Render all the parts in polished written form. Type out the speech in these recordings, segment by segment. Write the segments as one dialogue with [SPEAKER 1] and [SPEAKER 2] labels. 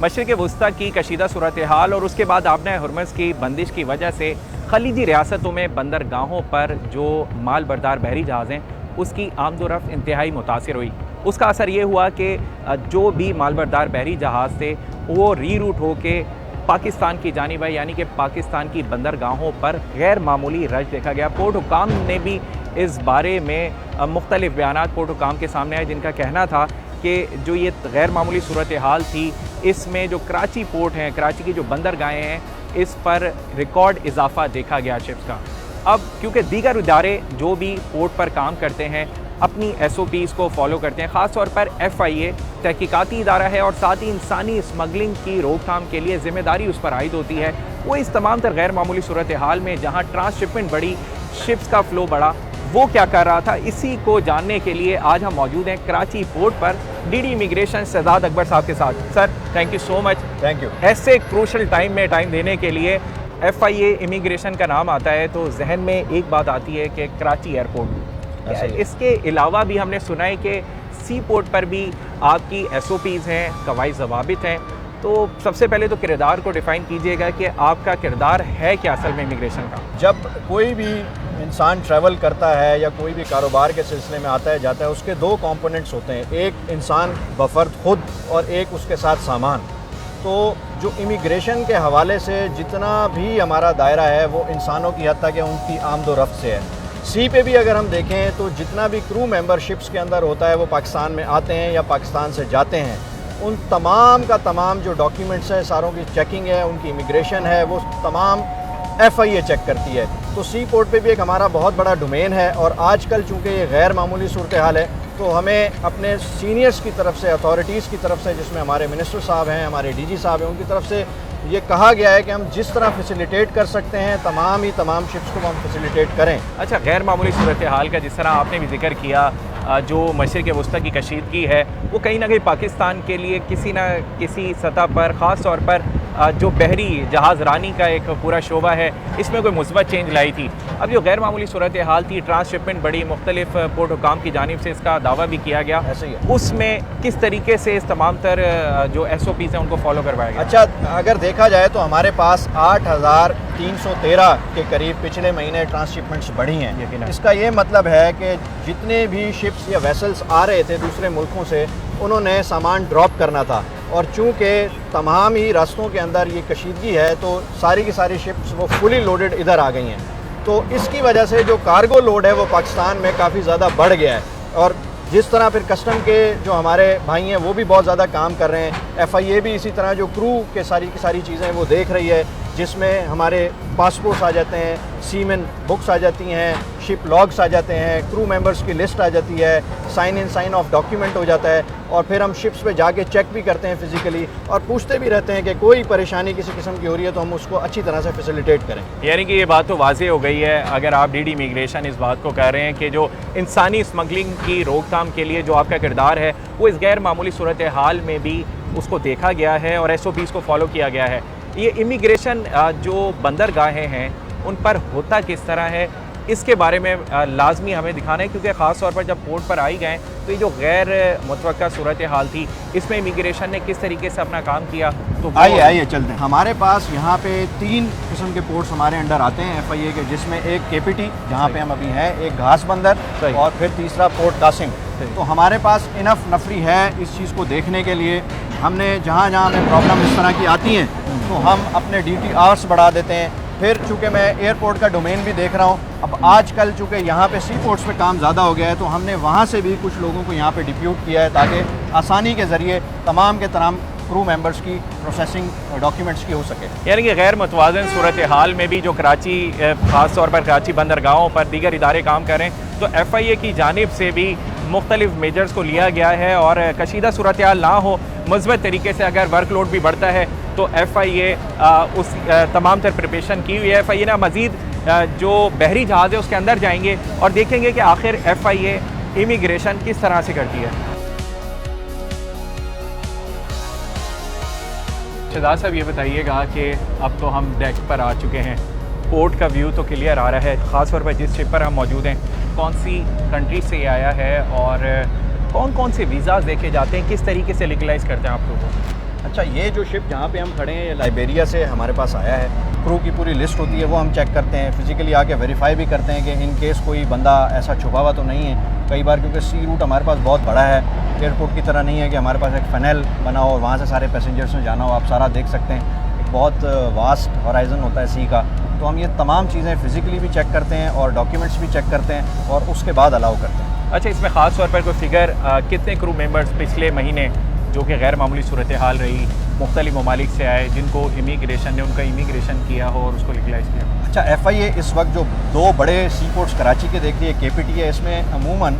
[SPEAKER 1] मशरिक़ वस्ता की कशीदा सूरत हाल और उसके बाद आबना हुर्मुज़ की बंदिश की वजह से खलीजी रियासतों में बंदरगाहों पर जो माल बरदार बहरी जहाज़ हैं उसकी आमदोरफ़्त इंतहाई मुतासिर हुई। उसका असर ये हुआ कि जो भी माल बरदार बहरी जहाज़ थे वो री रूट हो के पाकिस्तान की जानिब है, यानी कि पाकिस्तान की बंदरगाहों पर गैर मामूली रश देखा गया। पोर्ट हुकाम ने भी इस बारे में मुख्तलिफ बयानात पोर्ट हुकाम के सामने आए, जिनका कहना था कि जो ये गैर मामूली सूरत हाल थी, इसमें जो कराची पोर्ट हैं, कराची की जो बंदरगाहें हैं, इस पर रिकॉर्ड इजाफा देखा गया शिप्स का। अब क्योंकि दीगर इदारे जो भी पोर्ट पर काम करते हैं अपनी SOPs को फॉलो करते हैं, ख़ास तौर पर FIA तहकीकाती इदारा है और साथ ही इंसानी स्मगलिंग की रोकथाम के लिए ज़िम्मेदारी उस पर आयद होती है। वो इस तमाम तर गैर मामूली सूरत हाल में जहाँ ट्रांसशिपमेंट बढ़ी, शिप्स का फ़्लो बढ़ा, वो क्या कर रहा था, इसी को जानने के लिए आज हम मौजूद हैं कराची पोर्ट पर DD इमिग्रेशन शहजाद अकबर साहब के साथ। Sir thank you so much.
[SPEAKER 2] Thank you.
[SPEAKER 1] ऐसे क्रूशल टाइम में टाइम देने के लिए। FIA इमिग्रेशन का नाम आता है तो जहन में एक बात आती है कि कराची एयरपोर्ट। इसके अलावा भी हमने सुना है कि सी पोर्ट पर भी आपकी SOPs हैं, कवायद ज़वाबित हैं। तो सबसे पहले तो किरदार को डिफ़ाइन कीजिएगा कि आपका किरदार है क्या असल में इमिग्रेशन का।
[SPEAKER 2] जब कोई भी इंसान ट्रैवल करता है या कोई भी कारोबार के सिलसिले में आता है जाता है, उसके दो कंपोनेंट्स होते हैं, एक इंसान बफर्द खुद और एक उसके साथ सामान। तो जो इमिग्रेशन के हवाले से जितना भी हमारा दायरा है वो इंसानों की हद तक उनकी आमदोरफ्त से है। सी पे भी अगर हम देखें तो जितना भी क्रू मेंबरशिप्स के अंदर होता है वो पाकिस्तान में आते हैं या पाकिस्तान से जाते हैं, उन तमाम का तमाम जो डॉक्यूमेंट्स हैं सारों की चेकिंग है, उनकी इमिग्रेशन है, वो तमाम FIA चेक करती है। तो सी पोर्ट पे भी एक हमारा बहुत बड़ा डोमेन है और आजकल चूँकि ये गैर मामूली सूरत हाल है तो हमें अपने सीनियर्स की तरफ से, अथॉरिटीज़ की तरफ से, जिसमें हमारे मिनिस्टर साहब हैं, हमारे DG साहब हैं, उनकी तरफ से ये कहा गया है कि हम जिस तरह फैसिलिटेट कर सकते हैं तमाम शिप्स को हम फैसिलिटेट करें। अच्छा,
[SPEAKER 1] गैर मामूली सूरत हाल का जिस तरह आपने भी जिक्र किया, जो मशरिक़ वस्ता की कशीदगी है वो कहीं ना कहीं पाकिस्तान के लिए किसी न किसी सतह पर, ख़ास तौर पर जो बहरी जहाज़ रानी का एक पूरा शोबा है, इसमें कोई मुस्बत चेंज लाई थी। अब जो गैर मामूली सूरत हाल थी, ट्रांसशिपमेंट बड़ी, मुख्तलिफ पोर्ट हुकाम की जानिब से इसका दावा भी किया गया,
[SPEAKER 2] ऐसे ही
[SPEAKER 1] उसमें किस तरीके से इस तमाम तर जो SOPs हैं उनको फॉलो करवाया गया?
[SPEAKER 2] अच्छा, अगर देखा जाए तो हमारे पास 8,313 के करीब पिछले महीने ट्रांसशिपमेंट्स बढ़ी हैं। इसका ये मतलब है कि जितने भी शिप्स या वेसल्स आ रहे थे दूसरे मुल्कों से, उन्होंने सामान ड्रॉप करना था और चूँकि तमाम ही रास्तों के अंदर ये कशीदगी है तो सारी की सारी शिप्स वो फुली लोडेड इधर आ गई हैं। तो इसकी वजह से जो कार्गो लोड है वो पाकिस्तान में काफ़ी ज़्यादा बढ़ गया है और जिस तरह फिर कस्टम के जो हमारे भाई हैं वो भी बहुत ज़्यादा काम कर रहे हैं। FIA भी इसी तरह जो क्रू के सारी की सारी चीज़ें वो देख रही है, जिसमें हमारे पासपोर्ट्स आ जाते हैं, सीमेन बुक्स आ जाती हैं, शिप लॉग्स आ जाते हैं, क्रू मेंबर्स की लिस्ट आ जाती है, sign in sign off document हो जाता है और फिर हम शिप्स पे जाके चेक भी करते हैं फिजिकली और पूछते भी रहते हैं कि कोई परेशानी किसी किस्म की हो रही है तो हम उसको अच्छी तरह से फैसिलिटेट करें।
[SPEAKER 1] यानी कि ये बात तो वाज़ेह हो गई है, अगर आप DD इमिग्रेशन इस बात को कह रहे हैं कि जो इंसानी स्मगलिंग की रोकथाम के लिए जो आपका किरदार है वो इस गैर मामूली सूरत हाल में भी उसको देखा गया है और SOPs को फॉलो किया गया है। ये इमिग्रेशन जो बंदरगाहें हैं उन पर होता किस तरह है, इसके बारे में लाजमी हमें दिखाना है, क्योंकि ख़ास तौर पर जब पोर्ट पर आई गए तो ये जो गैर मुतवक्का सूरत हाल थी इसमें इमिग्रेशन ने किस तरीके से अपना काम किया। तो
[SPEAKER 2] आइए चलते हैं। हमारे पास यहाँ पे 3 किस्म के पोर्ट्स हमारे अंडर आते हैं FIA के, जिसमें एक KPT जहाँ पे हम अभी हैं, एक घास बंदर और फिर तीसरा पोर्ट कासिम। तो हमारे पास इनफ नफरी है इस चीज़ को देखने के लिए। हमने जहाँ हमें प्रॉब्लम इस तरह की आती हैं तो हम अपने ड्यूटी आवर्स बढ़ा देते हैं। फिर चूँकि मैं एयरपोर्ट का डोमेन भी देख रहा हूँ, अब आजकल चूँकि यहाँ पे सी पोर्ट्स पे काम ज़्यादा हो गया है तो हमने वहाँ से भी कुछ लोगों को यहाँ पे डिप्यूट किया है ताकि आसानी के ज़रिए तमाम के तमाम क्रू मेंबर्स की प्रोसेसिंग डॉक्यूमेंट्स की हो सके।
[SPEAKER 1] यानी कि गैर मुतवाज़िन सूरत हाल में भी जो कराची, ख़ास तौर पर कराची बंदरगाहों पर दीगर इदारे काम करें तो FIA की जानिब से भी मुख्तलिफ मेजर्स को लिया गया है और कशीदा सूरत हाल ना हो, मुस्बत तरीके से अगर वर्कलोड भी बढ़ता है तो FIA उस तमाम तर प्रिपरेशन की हुई है। FIA ना मज़ीद जो बहरी जहाज़ है उसके अंदर जाएंगे और देखेंगे कि आखिर FIA इमिग्रेशन किस तरह से करती है। शहजाद साहब ये बताइएगा कि अब तो हम डेक पर आ चुके हैं, पोर्ट का व्यू तो क्लियर आ रहा है, ख़ास तौर पर जिस शिप पर हम मौजूद हैं कौन सी कंट्री से ये आया है और कौन कौन से वीज़ाज़ देखे जाते हैं, किस तरीके से लीगलाइज़ करते हैं आप लोगों को?
[SPEAKER 2] अच्छा, ये जो शिप जहाँ पे हम खड़े हैं ये लाइबेरिया से हमारे पास आया है। क्रू की पूरी लिस्ट होती है, वो हम चेक करते हैं, फिजिकली आके वेरीफाई भी करते हैं कि इन केस कोई बंदा ऐसा छुपा हुआ तो नहीं है। कई बार क्योंकि सी रूट हमारे पास बहुत बड़ा है, एयरपोर्ट की तरह नहीं है कि हमारे पास एक फ़नल बना हो और वहाँ से सारे पैसेंजर्स में जाना हो। आप सारा देख सकते हैं, एक बहुत वास्ट हॉराइज़न होता है सी का। तो हम ये तमाम चीज़ें फ़िज़िकली भी चेक करते हैं और डॉक्यूमेंट्स भी चेक करते हैं और उसके बाद अलाउ करते हैं।
[SPEAKER 1] अच्छा, इसमें ख़ास तौर पर कोई फिगर कितने क्रू मेंबर्स पिछले महीने जो कि गैर मामूली सूरत हाल रही, मुख्तलिफ ममालिक से आए, जिनको इमिग्रेशन ने उनका इमिग्रेशन किया हो और उसको लीगलाइज किया?
[SPEAKER 2] अच्छा, FIA इस वक्त जो 2 बड़े सी पोर्ट्स कराची के देखिए, KPT है, इसमें अमूमन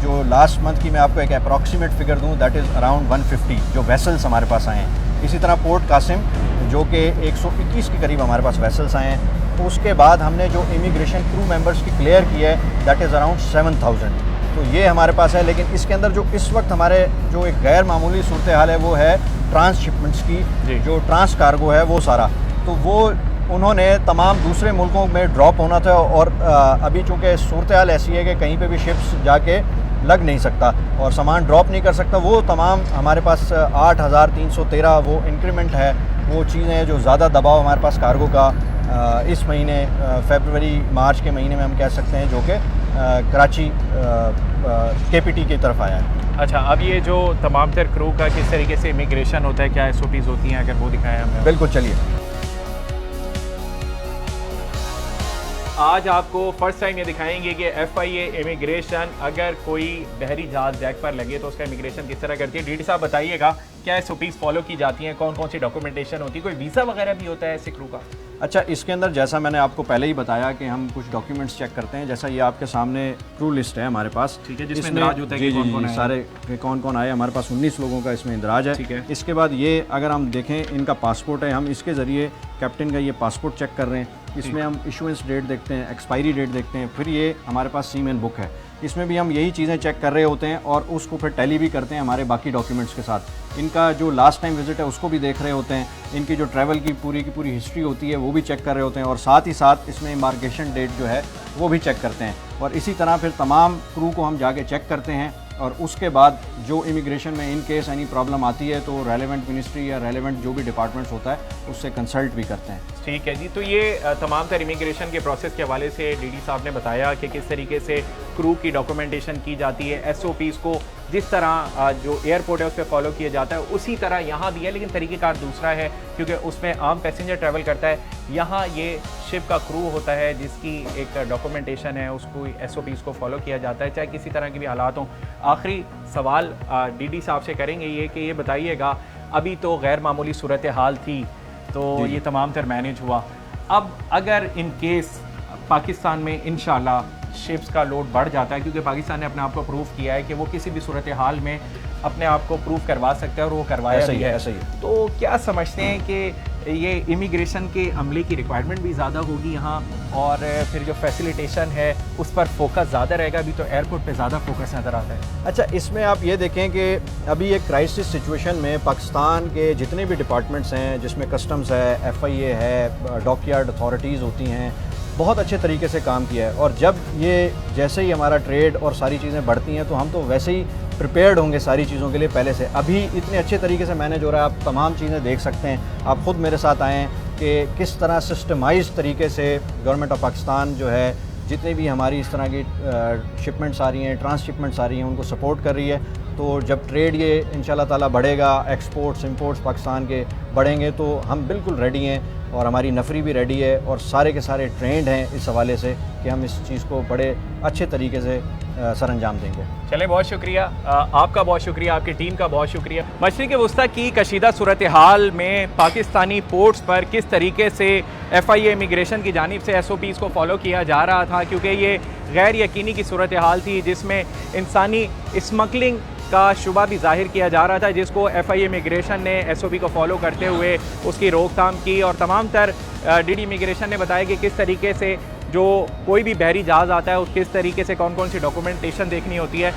[SPEAKER 2] जो लास्ट मंथ की मैं आपको एक अप्रॉक्सीमेट फिगर दूं, दैट इज़ अराउंड 150 जो वेसल्स हमारे पास आए हैं। इसी तरह पोर्ट कासिम जो कि 121 के करीब हमारे पास वेसल्स आए हैं। उसके बाद हमने जो इमिग्रेशन क्रू मेंबर्स की क्लियर की है दैट इज़ अराउंड 7000। तो ये हमारे पास है। लेकिन इसके अंदर जो इस वक्त हमारे जो एक गैर मामूली सूरत हाल है वो है ट्रांसशिपमेंट्स की, जो ट्रांस कार्गो है वो सारा। तो वो उन्होंने तमाम दूसरे मुल्कों में ड्रॉप होना था और अभी चूँकि सूरत हाल ऐसी है कि कहीं पे भी शिप्स जाके लग नहीं सकता और सामान ड्रॉप नहीं कर सकता, वो तमाम हमारे पास 8313 वो इंक्रीमेंट है, वो चीज़ें हैं जो ज़्यादा दबाव हमारे पास कार्गो का इस महीने फरवरी मार्च के महीने में हम कह सकते हैं, जो कि कराची KPT की तरफ आया है।
[SPEAKER 1] अच्छा, अब ये जो तमाम तर क्रू का किस तरीके से इमिग्रेशन होता है, क्या SOPs होती हैं, अगर वो दिखाएं हमें?
[SPEAKER 2] बिल्कुल, चलिए।
[SPEAKER 1] आज आपको फर्स्ट टाइम ये दिखाएंगे कि FIA इमिग्रेशन अगर कोई बहरी जहाज डेक पर लगे तो उसका इमिग्रेशन किस तरह करती है। डीडी साहब बताइएगा, क्या SOPs फॉलो की जाती हैं, कौन कौन सी डॉक्यूमेंटेशन होती है, कोई वीज़ा वगैरह भी होता है ऐसे क्रू का?
[SPEAKER 2] अच्छा, इसके अंदर जैसा मैंने आपको पहले ही बताया कि हम कुछ डॉक्यूमेंट्स चेक करते हैं। जैसा ये आपके सामने क्रू लिस्ट है हमारे पास,
[SPEAKER 1] ठीक है, जिसमें इंदराज होता है कि कौन-कौन आए,
[SPEAKER 2] सारे कौन कौन आए। हमारे पास 19 लोगों का इसमें इंदराज है।
[SPEAKER 1] ठीक है।
[SPEAKER 2] इसके बाद ये अगर हम देखें, इनका पासपोर्ट है, हम इसके ज़रिए कैप्टन का ये पासपोर्ट चेक कर रहे हैं। इसमें हम इशुएंस डेट देखते हैं, एक्सपायरी डेट देखते हैं। फिर ये हमारे पास सीमेन बुक है, इसमें भी हम यही चीज़ें चेक कर रहे होते हैं और उसको फिर टैली भी करते हैं हमारे बाकी डॉक्यूमेंट्स के साथ। इनका जो लास्ट टाइम विजिट है उसको भी देख रहे होते हैं, इनकी जो ट्रैवल की पूरी हिस्ट्री होती है वो भी चेक कर रहे होते हैं और साथ ही साथ इसमें इम्बार्केशन डेट जो है वो भी चेक करते हैं। और इसी तरह फिर तमाम क्रू को हम जाके चेक करते हैं और उसके बाद जो इमिग्रेशन में इन केस एनी प्रॉब्लम आती है तो रेलेवेंट मिनिस्ट्री या रेलेवेंट जो भी डिपार्टमेंट्स होता है उससे कंसल्ट भी करते हैं।
[SPEAKER 1] ठीक है जी, तो ये तमाम तर इमिग्रेशन के प्रोसेस के हवाले से डीडी साहब ने बताया कि किस तरीके से क्रू की डॉक्यूमेंटेशन की जाती है। SOPs को जिस तरह जो एयरपोर्ट है उस पर फॉलो किया जाता है उसी तरह यहाँ भी है, लेकिन तरीक़ेकार दूसरा है क्योंकि उसमें आम पैसेंजर ट्रैवल करता है। यहाँ ये शिप का क्रू होता है जिसकी एक डॉक्यूमेंटेशन है, उसको SOPs को फॉलो किया जाता है चाहे किसी तरह के भी हालात हों। आखिरी सवाल डीडी साहब से करेंगे ये कि ये बताइएगा, अभी तो गैर मामूली सूरत हाल थी तो ये तमाम तर मैनेज हुआ, अब अगर इन केस पाकिस्तान में इंशाल्लाह शिप्स का लोड बढ़ जाता है, क्योंकि पाकिस्तान ने अपने आप को प्रूव किया है कि वो किसी भी सूरत हाल में अपने आप को प्रूव करवा सकते हैं और वो करवाया भी है।
[SPEAKER 2] ऐसा ही है।
[SPEAKER 1] तो क्या समझते हैं कि ये इमिग्रेशन के अमले की रिक्वायरमेंट भी ज़्यादा होगी यहाँ और फिर जो फैसिलिटेशन है उस पर फोकस ज़्यादा रहेगा? अभी तो एयरपोर्ट पे ज़्यादा फोकस नज़र आता है।
[SPEAKER 2] अच्छा, इसमें आप ये देखें कि अभी एक क्राइसिस सिचुएशन में पाकिस्तान के जितने भी डिपार्टमेंट्स हैं, जिसमें कस्टम्स है, FIA है, डॉकयार्ड अथॉरिटीज़ होती हैं, बहुत अच्छे तरीके से काम किया है। और जब ये जैसे ही हमारा ट्रेड और सारी चीज़ें बढ़ती हैं तो हम तो वैसे ही प्रिपेयर्ड होंगे सारी चीज़ों के लिए पहले से। अभी इतने अच्छे तरीके से मैनेज हो रहा है, आप तमाम चीज़ें देख सकते हैं। आप ख़ुद मेरे साथ आएँ कि किस तरह सिस्टमाइज्ड तरीके से गवर्नमेंट ऑफ पाकिस्तान जो है जितने भी हमारी इस तरह की शिपमेंट्स आ रही हैं, ट्रांसशिपमेंट्स आ रही हैं, उनको सपोर्ट कर रही है। तो जब ट्रेड ये इंशाल्लाह ताला बढ़ेगा, एक्सपोर्ट्स इंपोर्ट्स पाकिस्तान के बढ़ेंगे तो हम बिल्कुल रेडी हैं और हमारी नफरी भी रेडी है और सारे के सारे ट्रेंड हैं इस हवाले से कि हम इस चीज़ को बड़े अच्छे तरीके से सरअंजाम देंगे।
[SPEAKER 1] चलें, बहुत शुक्रिया आपका, बहुत शुक्रिया आपकी टीम का, बहुत शुक्रिया। मशरिक़ वस्ता की कशीदा सूरत हाल में पाकिस्तानी पोर्ट्स पर किस तरीके से FIA इमिग्रेशन की जानिब से SOPs को फॉलो किया जा रहा था, क्योंकि ये गैर यकीनी की सूरत हाल थी जिसमें इंसानी स्मगलिंग का शुबा भी जाहिर किया जा रहा था, जिसको FIA इमिग्रेशन ने SOP को फॉलो करते हुए उसकी रोकथाम की। और तमाम तर DD इमिग्रेशन ने बताया कि किस तरीके से जो कोई भी बहरी जहाज़ आता है उस किस तरीके से कौन कौन सी डॉक्यूमेंटेशन देखनी होती है।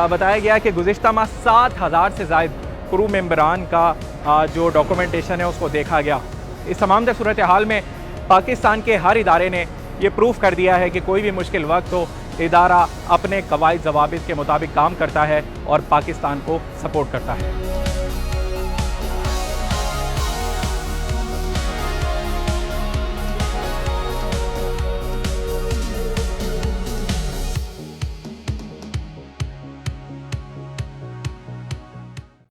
[SPEAKER 1] बताया गया कि गुज़िश्ता माह 7000 से ज़ायद क्रू मेंबरान का जो डॉक्यूमेंटेशन है उसको देखा गया। इस तमाम तर सूरत हाल में पाकिस्तान के हर इदारे ने ये प्रूफ कर दिया है कि कोई भी मुश्किल वक्त हो, इदारा अपने कवायद ज़वाबित के मुताबिक काम करता है और पाकिस्तान को सपोर्ट करता है।